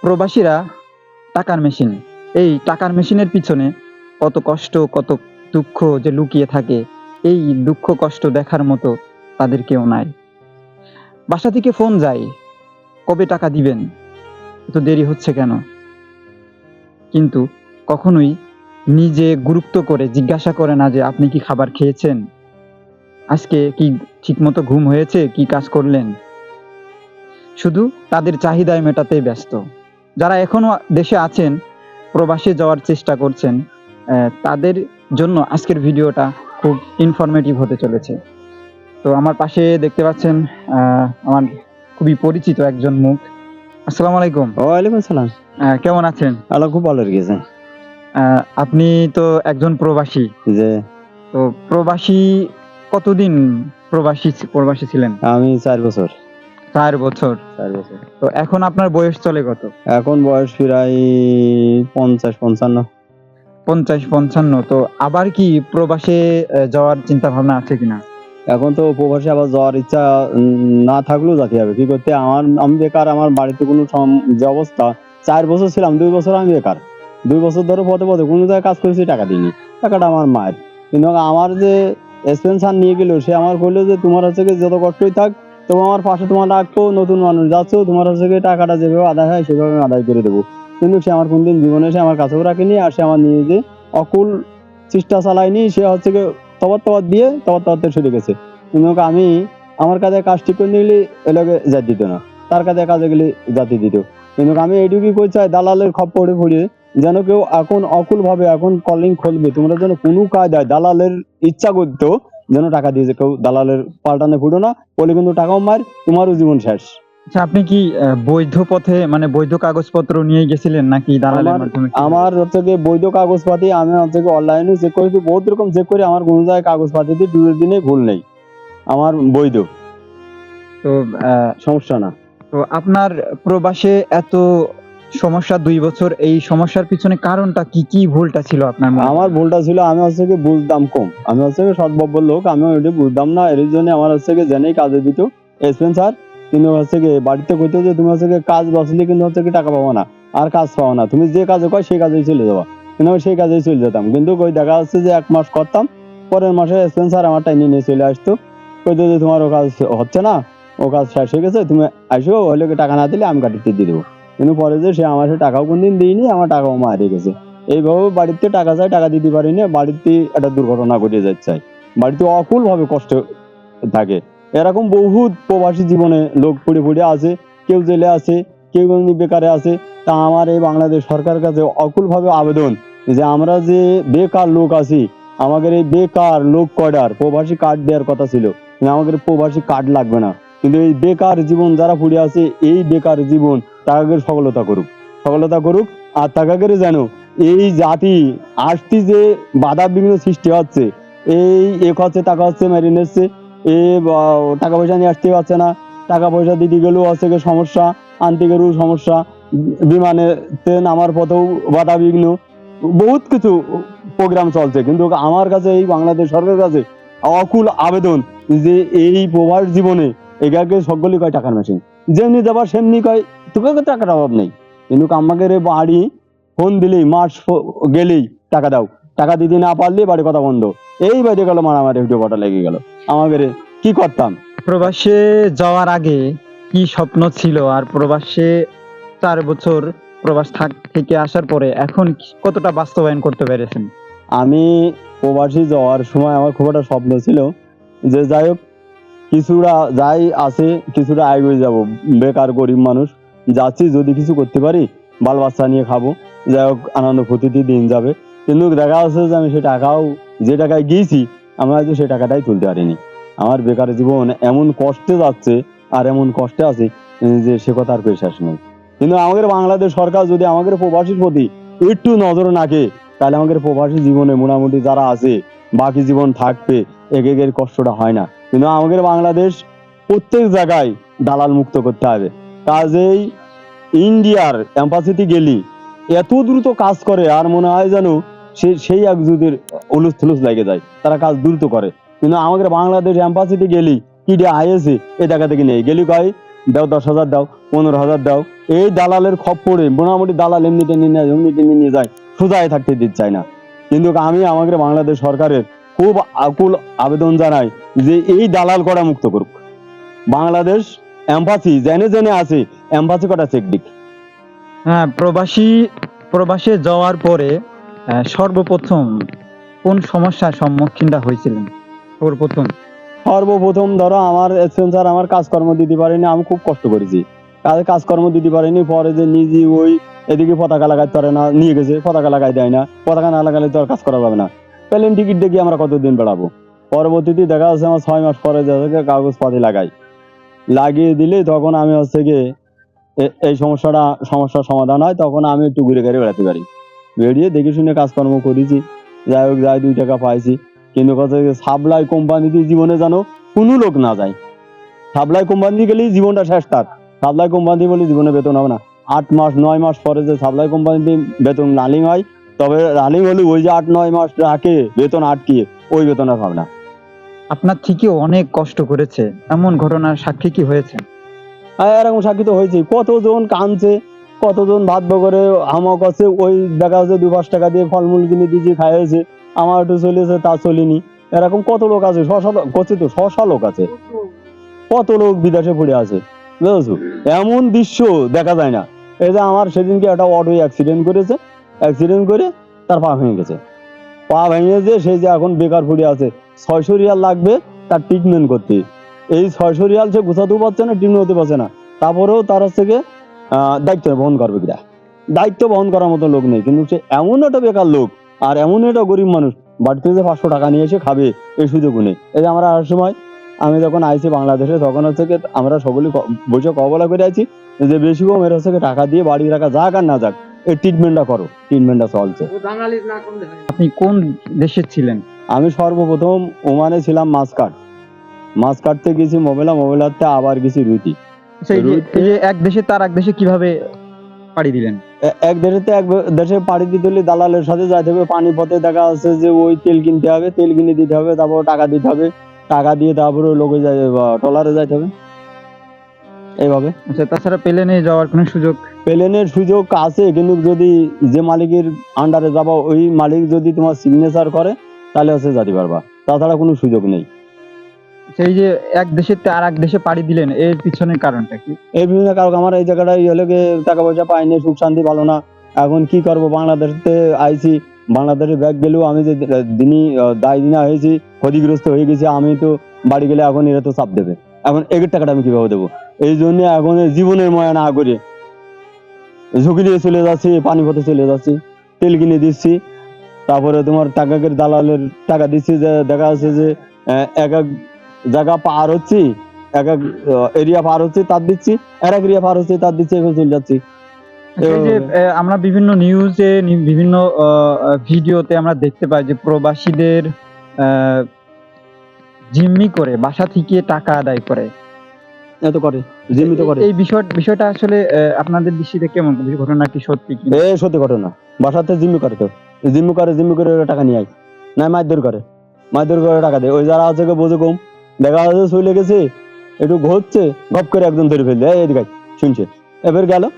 প্রবাসীরা টাকার মেশিন। এই টাকার মেশিনের পিছনে কত কষ্ট, কত দুঃখ যে লুকিয়ে থাকে, এই দুঃখ কষ্ট দেখার মতো তাদের কেউ নাই। বাসা থেকে ফোন যায়, কবে টাকা দিবেন, এত দেরি হচ্ছে কেন? কিন্তু কখনোই নিজে গুরুত্ব করে জিজ্ঞাসা করে না যে আপনি কি খাবার খেয়েছেন, আজকে কি ঠিকমতো ঘুম হয়েছে, কি কাজ করলেন। শুধু তাদের চাহিদায় মেটাতেই ব্যস্ত। যারা এখনো দেশে আছেন, প্রবাসে যাওয়ার চেষ্টা করছেন, তাদের জন্য আজকের ভিডিওটা খুব ইনফরমেটিভ হতে চলেছে। তো আমার পাশে দেখতে পাচ্ছেন আমার খুবই পরিচিত একজন মুখ। আসসালামু আলাইকুম। ওয়ালাইকুম আসসালাম। কেমন আছেন? আল্লাহ খুব ভালো রেখেছে। আপনি তো একজন প্রবাসী। যে তো প্রবাসী কতদিন প্রবাসী ছিলেন? আমি 4 বছর। 4 বছর। 4 বছর। তো এখন আপনার বয়স চলে কত? এখন বয়স প্রায় 50-55। 50-55। তো আবার কি প্রবাসে যাওয়ার চিন্তা ভাবনা আছে কিনা? এখন তো প্রবাসে আবার যাওয়ার ইচ্ছা না থাকলেও যেতে হবে। কি করতে, আমি বেকার। আমার বাড়িতে কোনো যে অবস্থা, 4 বছর ছিলাম, 2 বছর আমি বেকার। 2 বছর ধরে পথে পথে কোনো জায়গায় কাজ করেছি, টাকা দিইনি। টাকাটা আমার মায়ের। কিন্তু আমার যে স্পেন্সার নিয়ে গেল, সে আমার বললো যে তোমার হচ্ছে যত কষ্টই থাক, তোমার আমার পাশে তোমার রাখবো, নতুন মানুষ যাচ্ছ, তোমার হচ্ছে টাকাটা যেভাবে আদায় হয় সেভাবে আমি আদায় করে দেবো। কিন্তু সে আমার কোনদিন জীবনে সে আমার কাছেও রাখেনি, আর সে আমার নিয়ে যে অকুল চেষ্টা চালায়নি। সে হচ্ছে তবার দিয়ে তবার সরে গেছে। কিন্তু আমি আমার কাজে কাজ ঠিক করে নিলে এলাকে জাতি দিত না, তার কাজে কাজে গেলে জাতি দিত। কিন্তু আমি এইটুকুই কই চাই, দালালের খপ্পরে পড়ে যেন কেউ এখন অকুল ভাবে এখন কলিং খুলবে, তোমরা যেন কোনো কায়দায় দালালের ইচ্ছা করতো যেন টাকা দিয়েছে কেউ দালালের পাল্টানে ফুটো না, বলে কিন্তু টাকাও মার, তোমারও জীবন শেষ। আচ্ছা, আপনি কি বৈধ পথে মানে বৈধ কাগজপত্র নিয়ে গেছিলেন নাকি দালালের মাধ্যমে? আমার হচ্ছে বৈধ কাগজপাতি আমি হচ্ছে অনলাইনে চেক করেছি, বহুত রকম চেক করে আমার কোনো জায়গায় কাগজপাতিতে 2 দিনে ভুল নেই, আমার বৈধ। তো সমস্যা না। তো আপনার প্রবাসে এত সমস্যা 2 বছর, এই সমস্যার পিছনে কারণটা কি? কি ভুলটা ছিল আপনার মনে? আমার ভুলটা ছিল আমি হচ্ছে বুঝতাম কম। আমি হচ্ছে সৎবব্বর লোক, আমি ওইটা বুঝতাম না। এর জন্য আমার হচ্ছে জেনেই কাজে দিত স্পেন্সার। কিন্তু হচ্ছে বাড়িতে কইতো যে তুমি হচ্ছে কাজ বসলে কিন্তু হচ্ছে টাকা পাবো না, আর কাজ পাবো না, তুমি যে কাজে কয় সেই কাজেই চলে যাবা। কিন্তু আমি সেই কাজেই চলে যেতাম। কিন্তু ওই দেখা যাচ্ছে যে 1 মাস করতাম, পরের মাসে স্পেন্সার আমার টাইনে নিয়ে চলে আসতো, কইতো যে তোমার ও কাজ হচ্ছে না, ও কাজ শেষ হয়ে গেছে, তুমি আসো, হলে টাকা না দিলে আমি গাড়িতে দিয়ে দেবো। কিন্তু পরে যে সে আমার টাকাও কোনদিন দিইনি, আমার টাকাও মারিয়ে গেছে। এইভাবে বাড়িতে টাকা চাই, টাকা দিতে পারি না, বাড়িতে একটা দুর্ঘটনা ঘটে যাচ্ছে, বাড়িতে অকুল ভাবে কষ্ট থাকে। এরকম বহুত প্রবাসী জীবনে লোক পড়ে পড়ে আছে, কেউ জেলে আছে, কেউ বেকারে আছে। তা আমার এই বাংলাদেশ সরকারের কাছে অকুল ভাবে আবেদন যে আমরা যে বেকার লোক আছি, আমাদের এই বেকার লোক কয়টার প্রবাসী কার্ড দেওয়ার কথা ছিল, আমাদের প্রবাসী কার্ড লাগবে না। কিন্তু এই বেকার জীবন যারা পড়ে আছে, এই বেকার জীবন তাকে সফলতা করুক। আর তাকে যেন এই জাতি আসতি যে বাধা বিঘ্ন সৃষ্টি হচ্ছে, এই এক হচ্ছে টাকা হচ্ছে মেরে নিচ্ছে, এ টাকা পয়সা নিয়ে আসতে পারছে না, টাকা পয়সা দিতে গেলেও হচ্ছে সমস্যা, আনতে গেলেও সমস্যা, বিমানে নামার পথেও বাধা বিঘ্ন, বহুত কিছু প্রোগ্রাম চলছে। কিন্তু আমার কাছে এই বাংলাদেশ সরকারের কাছে অকুল আবেদন যে এই প্রবাস জীবনে এগাকে সকলেই কয় টাকার মেশিন, যেমনি যাবার সেমনি কয় তোকে টাকার অভাব নেই। কিন্তু আমাদের বাড়ি ফোন দিলেই মাস গেলেই টাকা দাও, টাকা দিতে না পারলে বাড়ি কথা বন্ধ, এই বাইরে গেল মারামারি ভিডিও কটা লেগে গেল। আমাদের কি করতাম? প্রবাসে যাওয়ার আগে কি স্বপ্ন ছিল, আর প্রবাসে 4 বছর প্রবাস থেকে আসার পরে এখন কতটা বাস্তবায়ন করতে পেরেছেন? আমি প্রবাসী যাওয়ার সময় আমার খুব একটা স্বপ্ন ছিল যে যাই হোক কিছুটা যাই আছে কিছুটা এগিয়ে যাব, বেকার গরিব মানুষ যাচ্ছি, যদি কিছু করতে পারি বাল বাচ্চা নিয়ে খাবো, যাই হোক আনন্দ ফুর্তিতে দিন যাবে। কিন্তু দেখা যাচ্ছে যে আমি সে টাকাও যে টাকায় গিয়েছি আমি হয়তো সে টাকাটাই তুলতে পারিনি। আমার বেকার জীবন এমন কষ্টে যাচ্ছে আর এমন কষ্টে আছে যে সে কথা আর পেয়ে শেষ নেই। কিন্তু আমাদের বাংলাদেশ সরকার যদি আমাদের প্রবাসীর প্রতি একটু নজর রাখে, তাহলে আমাদের প্রবাসী জীবনে মোটামুটি যারা আছে বাকি জীবন থাকবে, একের কষ্টটা হয় না। কিন্তু আমাদের বাংলাদেশ প্রত্যেক জায়গায় দালাল মুক্ত করতে হবে। কাজেই ইন্ডিয়ার এম্বাসিতে গেলি এত দ্রুত কাজ করে, আর মনে হয় যেন সেই এক যুগের উলুস থুলুস লেগে যায়, তারা কাজ দ্রুত করে। কিন্তু আমাদের বাংলাদেশ এম্বাসিতে গেলি কি আইএসে এ টাকা থেকে নেই, গেলি কয় দাও 10,000 দাও, 15,000 দাও। এই দালালের খপ্পরে মোটামুটি দালাল এমনিতে নিয়ে যায়, সোজায় থাকতে দিতে চায় না। কিন্তু আমি আমাদের বাংলাদেশ সরকারের খুব আকুল আবেদন জানাই যে এই দালাল করা মুক্ত করুক। বাংলাদেশ এম্বাসি জেনে জেনে আছে, এম্বাসি কটা চেক দিক। হ্যাঁ, প্রবাসে যাওয়ার পরে সর্বপ্রথম কোন সমস্যার সম্মুখীনটা হয়েছিলেন? সর্বপ্রথম ধরো আমার স্পন্সর আমার কাজকর্ম দিতে পারেনি, আমি খুব কষ্ট করেছি, কাজকর্ম দিতে পারেনি। পরে যে নিজে ওই এদিকে পতাকা লাগাইতে পারে না, নিয়ে গেছে পতাকা লাগাই দেয় না, পতাকা না লাগালে তো আর কাজ করা যাবে না। প্লেন টিকিট দেখি আমরা কতদিন বেড়াবো। পরবর্তীতে দেখা যাচ্ছে আমার 6 মাস পরে কাগজপাতি লাগিয়ে দিলে তখন আমি হচ্ছে গিয়ে এই সমস্যার সমাধান হয়, তখন আমি একটু ঘুরে ঘুরে বেড়াতে পারি। বেরিয়ে দেখে শুনে কাজকর্ম করেছি, যাই হোক যাই 2 টাকা পাইছি। কিন্তু কথা সাপ্লাই কোম্পানিতে জীবনে জানো কোনো লোক না যায়। সাপ্লাই কোম্পানি গেলেই জীবনটা শেষ তার। সাপ্লাই কোম্পানি বলে জীবনে বেতন হবে না। 8 মাস 9 মাস পরে যে সাপ্লাই কোম্পানিতে বেতন রানিং হয়, তবে রানিং হলে ওই যে 8-9 মাস রাখে বেতন আটকিয়ে, ওই বেতন আর হবে না। আপনার থেকেও অনেক কষ্ট করেছে, এমন ঘটনার সাক্ষী কি হয়েছে? এরকম সাক্ষী তো হয়েছে, কতজন কাঁদছে, কতজন ভাত বগরে হামক আছে, ওই দেখা যাচ্ছে 2-5 টাকা দিয়ে ফলমূল কিনে দিয়েছি খাইয়েছে, আমার একটু চলেছে তা চলিনি। এরকম কত লোক আছে, শশা লোক আছে, কত লোক বিদেশে পড়ে আছে, বুঝেছো? এমন দৃশ্য দেখা যায় না। এই যে আমার সেদিনকে একটা অটো অ্যাক্সিডেন্ট করে তার পা ভেঙে গেছে। পা ভেঙে যে সে যে এখন বেকার পড়ে আছে, 600 রিয়াল লাগবে তার ট্রিটমেন্ট করতে। এই 600 রিয়াল সে গোছাতেও পারছে না, ট্রিটমেন্ট হতে পারছে না। তারপরেও তার থেকে দায়িত্ব বহন করবে কিনা, দায়িত্ব বহন করার মতো লোক নেই। কিন্তু সে এমন একটা বেকার লোক আর এমন একটা গরিব মানুষ, বাড়িতে যে 500 টাকা নিয়ে এসে খাবে এই সুযোগ নেই। এই যে আমরা আসার সময় আমি যখন আইছি বাংলাদেশে, তখন হচ্ছে আমরা সকলে বসে কবলা করে আছি যে বেশি কম এর হচ্ছে টাকা দিয়ে বাড়ি রাখা যাক আর না যাক, এই ট্রিটমেন্টটা করো, ট্রিটমেন্টটা চলছে। আপনি কোন দেশে ছিলেন? আমি সর্বপ্রথম ওমানে ছিলাম, মাছ কাটতে গেছি মোবাইলাতে আবার গেছি রুটি। আচ্ছা, এই যে এক দেশে তার এক দেশে কিভাবে পাড়ি দিলেন? এক দেশে পাড়ি দিতে হলে দালালের সাথে যাইতে হবে। পানি পথে দেখা যাচ্ছে যে ওই তেল কিনতে হবে, তেল কিনে দিতে হবে, তারপর টাকা দিতে হবে, টাকা দিয়ে তারপরে লোকে ট্রলারে যাইতে হবে, এইভাবে। আচ্ছা, তাছাড়া প্লেনে যাওয়ার কোনো সুযোগ? প্লেনের সুযোগ আছে, কিন্তু যদি যে মালিকের আন্ডারে যাবা ওই মালিক যদি তোমার সিগনেচার করে তাহলে হচ্ছে যেতে পারবা, তাছাড়া কোনো সুযোগ নেই। সেই যে এক দেশে আর এক দেশে পাড়ি দিলেন, এর পিছনের কারণটা কি? এই বিভিন্ন কারণ আমার এই জায়গাটা হলে টাকা পয়সা পাইনি, সুখ শান্তি ভালো না। এখন কি করবো, বাংলাদেশতে আইছি, বাংলাদেশে ব্যাগ গেলেও আমি যে দায় দিনা হয়েছি, ক্ষতিগ্রস্ত হয়ে গেছি। আমি তো বাড়ি গেলে এখন এরা তো চাপ দেবে, এখন এগের টাকাটা আমি কিভাবে দেবো? এই জন্য এখন জীবনের ময়া না করে ঝুঁকি দিয়ে চলে যাচ্ছি, পানি পথে চলে যাচ্ছি, তেল কিনে দিচ্ছি, তারপরে তোমার দালালের টাকা দিচ্ছি। যে দেখা যাচ্ছে যে এক এক জায়গা পার হচ্ছি, এক এক এরিয়া পার হচ্ছে তার দিচ্ছি, আর এক এরিয়া পার হচ্ছে তার দিচ্ছি, এভাবে চলে যাচ্ছি। এই যে আমরা বিভিন্ন নিউজে বিভিন্ন ভিডিওতে আমরা দেখতে পাই যে প্রবাসীদের জিম্মি করে বাসা থেকে টাকা আদায় করে, এত করে, জিম্মি তো করে। এই বিষয়টা আসলে আপনাদের দৃষ্টিতে কেমন? ঘটনা কি সত্যি কি? সত্যি ঘটনা। বাসাতে জিম্মি করে, তো জিম্মি করে ওরা টাকা নিয়ে আয়, না মারধর করে টাকা দেয়। ওই যারা আছে বোঝে কম, দেখা যাচ্ছে চলে গেছে একটু ঘুরছে, গপ করে একজন ধরে ফেললে, এদিকে শুনছে, এবার গেলে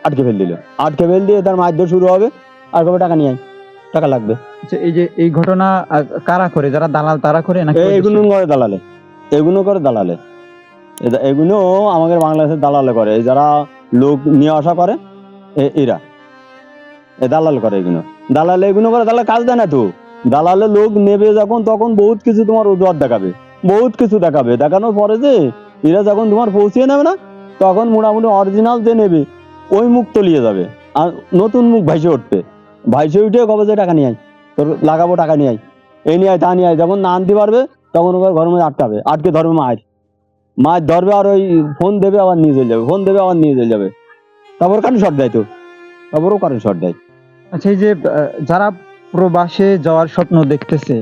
আটকে ফেল দিয়ে তার মারধর শুরু হবে, আর কবে টাকা নিয়ে আয়, টাকা লাগবে। আচ্ছা, এই যে এই ঘটনা কারা করে? যারা দালাল তারা করে নাকি? এগুলো করে দালালে, এগুলো আমাদের বাংলাদেশের দালালে করে। যারা লোক নিয়ে আসা করে এরা দালাল করে, এগুলো করে। দালাল কাজ দেয় না তো, দালালে লোক নেবে যখন তখন বহুত কিছু তোমার অজুহাত দেখাবে, দেখানোর পরে যে এরা যখন তোমার পৌঁছিয়ে নেবে না, তখন মোটামুটি অরিজিনাল যে নেবে ওই মুখ তলিয়ে যাবে, আর নতুন মুখ ভাইসে উঠে কবে যে টাকা নিয়ে আয়, তোর লাগাবো, টাকা নিয়ে আয়, এই নিয়ে আয়, তা নিয়ে আয়। যখন না আনতে পারবে তখন ওর ঘরের মধ্যে আটকে ধরবে, মাছ ধরবে, আর ওই ফোন দেবে আবার নিয়ে চলে যাবে, তারপর কারেন্ট শর্ট দেয়, তারপরও কারেন্ট শর্ট দেয়। আচ্ছা, এই যে যারা প্রবাসে যাওয়ার স্বপ্ন দেখতেছে,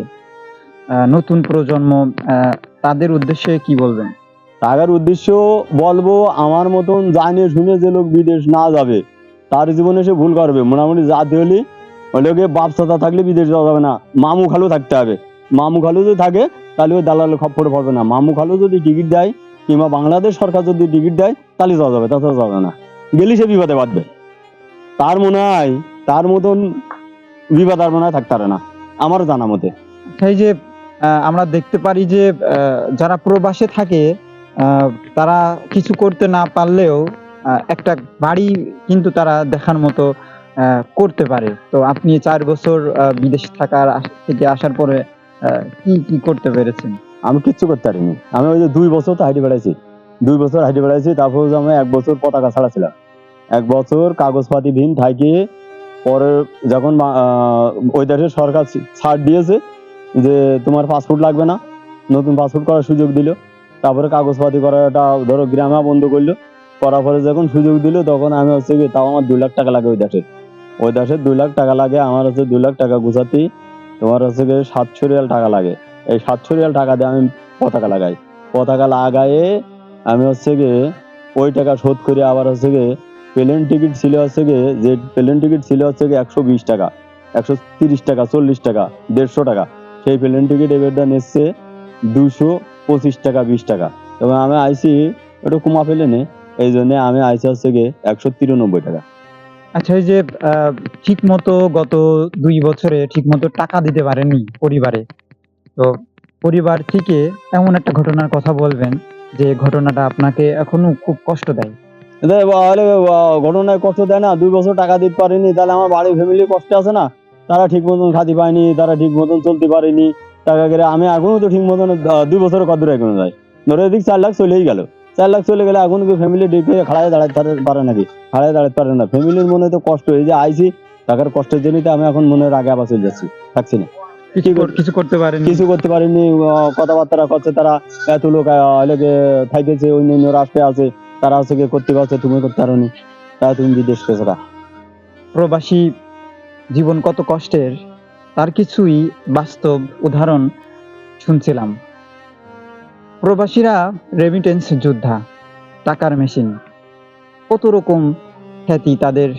নতুন প্রজন্ম, তাদের উদ্দেশ্যে কি বলবেন? টাকার উদ্দেশ্য বলবো, আমার মতন জানে শুনে যে লোক বিদেশ না যাবে তার জীবনে সে ভুল করবে। মোটামুটি জাতি হলে ওগুলোকে বাপ চাচা থাকলে বিদেশ যাওয়া যাবে না, মামু খালু থাকতে হবে। মামু খালু যদি থাকে তাহলে ওই দালালের খপ্পরে পড়বে না। মামু খালু যদি টিকিট দেয় কিংবা বাংলাদেশ সরকার যদি টিকিট দেয় তাহলে যাওয়া যাবে, তাছাড়া যাবে না। গেলি সে বিপদে বাঁধবে। তার মনে হয় তার মতন বিপদ আর মনে হয় থাকতে পারে না আমার জানা মতে। সেই যে আমরা দেখতে পারি যে যারা প্রবাসে থাকে আহ, তারা কিছু করতে না পারলেও একটা বাড়ি কিন্তু তারা দেখার মতো করতে পারে। তো আপনি 4 বছর বিদেশ থেকে আসার পরে কি কি করতে পেরেছেন? আমি কিচ্ছু করতে পারিনি। আমি ওই যে 2 বছর তো হাইটে বেড়াইছি, 2 বছর হাইটে বেড়াইছি। তারপর যে আমি 1 বছর পতাকা ছাড়া ছিলাম, 1 বছর কাগজপাতি ভিন থাকি। পরে যখন ওই দেশের সরকার ছাড় দিয়েছে যে তোমার পাসপোর্ট লাগবে না, নতুন পাসপোর্ট করার সুযোগ দিল। তারপরে কাগজপাতি করাটা ধরো গ্রামে বন্ধ করলো। করার পরে যখন সুযোগ দিল তখন আমি হচ্ছে কি, তাও আমার 2 লাখ টাকা লাগে ওই দেশের। ওই দেশের 2 লাখ টাকা লাগে, আমার হচ্ছে 2 লাখ টাকা গুছাতেই তোমার হচ্ছে কি 700 রিয়াল টাকা লাগে। এই 700 রিয়াল টাকা দিয়ে আমি পতাকা লাগাই। পতাকা লাগায়ে আমি হচ্ছে গিয়ে ওই টাকা শোধ করে আবার হচ্ছে গিয়ে প্লেন টিকিট ছিল হচ্ছে গিয়ে, যে প্লেন টিকিট ছিল হচ্ছে গিয়ে 120 টাকা, 130 টাকা, 40 টাকা, 150 টাকা। সেই প্লেন টিকিট এবার নিচ্ছে 225 টাকা, 20 টাকা। তবে আমি আইসি ওটা কুমা প্লেনে, এই জন্য আমি আইসি হচ্ছে গিয়ে 193 টাকা। আচ্ছা, এই যে ঠিক মতো গত 2 বছরে ঠিক মতো টাকা দিতে পারেননি পরিবারে, তো পরিবার থেকে এমন একটা ঘটনার কথা বলবেন যে ঘটনাটা আপনাকে এখনো খুব কষ্ট দেয়। তাহলে ঘটনায় কষ্ট দেয় না, 2 বছর টাকা দিতে পারিনি, তাহলে আমার বাড়ি ফ্যামিলি কষ্ট আছে না। তারা ঠিক মতন খাতি পায়নি, তারা ঠিক মতন চলতে পারেনি টাকা করে। আমি এখনো তো ঠিক মতন 2 বছরের কদর এখনো যায়। ধরো এদিক 4 লাখ চলেই গেল, 4 লাখ চলে গেলে এখন কি ফ্যামিলি দেখে খাড়ায় দাঁড়াতে পারে নাকি? খাড়ায় দাঁড়াতে পারে না। ফ্যামিলির মনে তো কষ্ট, এই যে আইসি টাকার কষ্টের জন্যই তো আমি এখন মনের আগে আবার চলে যাচ্ছি, থাকছি না। কিছু করতে পারেননি। কিছু করতে পারিনি। কথাবার্তা করছে তারা, এত লোক লেগে থাইকেছে, অন্য রাষ্ট্রে আছে, তারা হচ্ছে গিয়ে করতে পারছে, তুমি করতে পারোনি, তাই তুমি বিদেশ গেছো। প্রবাসী জীবন কত কষ্টের তার কিছুই বাস্তব উদাহরণ শুনছিলাম। প্রবাসীরা রেমিটেন্স যোদ্ধা, টাকার মেশিন, কত রকম খ্যাতি তাদের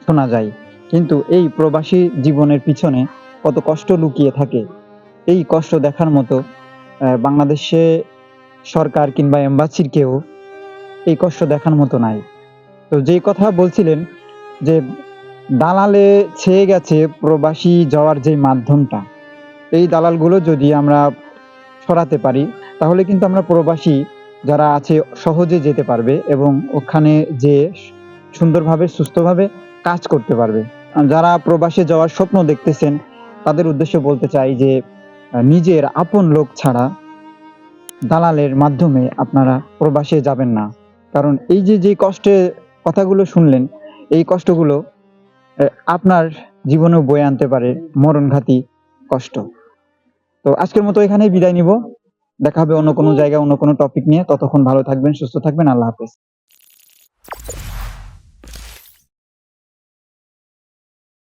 শোনা যায়। কিন্তু এই প্রবাসী জীবনের পিছনে কত কষ্ট লুকিয়ে থাকে, এই কষ্ট দেখার মতো বাংলাদেশে সরকার কিংবা এম্বাসির কেউ এই কষ্ট দেখার মতো নাই। তো যেই কথা বলছিলেন যে দালালে ছেয়ে গেছে প্রবাসী যাওয়ার যে মাধ্যমটা, এই দালালগুলো যদি আমরা সরাতে পারি তাহলে কিন্তু আমরা প্রবাসী যারা আছে সহজে যেতে পারবে এবং ওখানে যে সুন্দরভাবে সুস্থভাবে কাজ করতে পারবে। যারা প্রবাসে যাওয়ার স্বপ্ন দেখতেছেন তাদের উদ্দেশ্যে বলতে চাই যে নিজের আপন লোক ছাড়া দালালের মাধ্যমে আপনারা প্রবাসে যাবেন না। কারণ এই যে কষ্টের কথাগুলো শুনলেন, এই কষ্টগুলো আপনার জীবনেও বয়ে আনতে পারে মরণঘাতী কষ্ট। তো আজকের মতো এখানেই বিদায় নিব। দেখা হবে অন্য কোনো জায়গায় অন্য কোনো টপিক নিয়ে। ততক্ষণ ভালো থাকবেন, সুস্থ থাকবেন। আল্লাহ হাফেজ।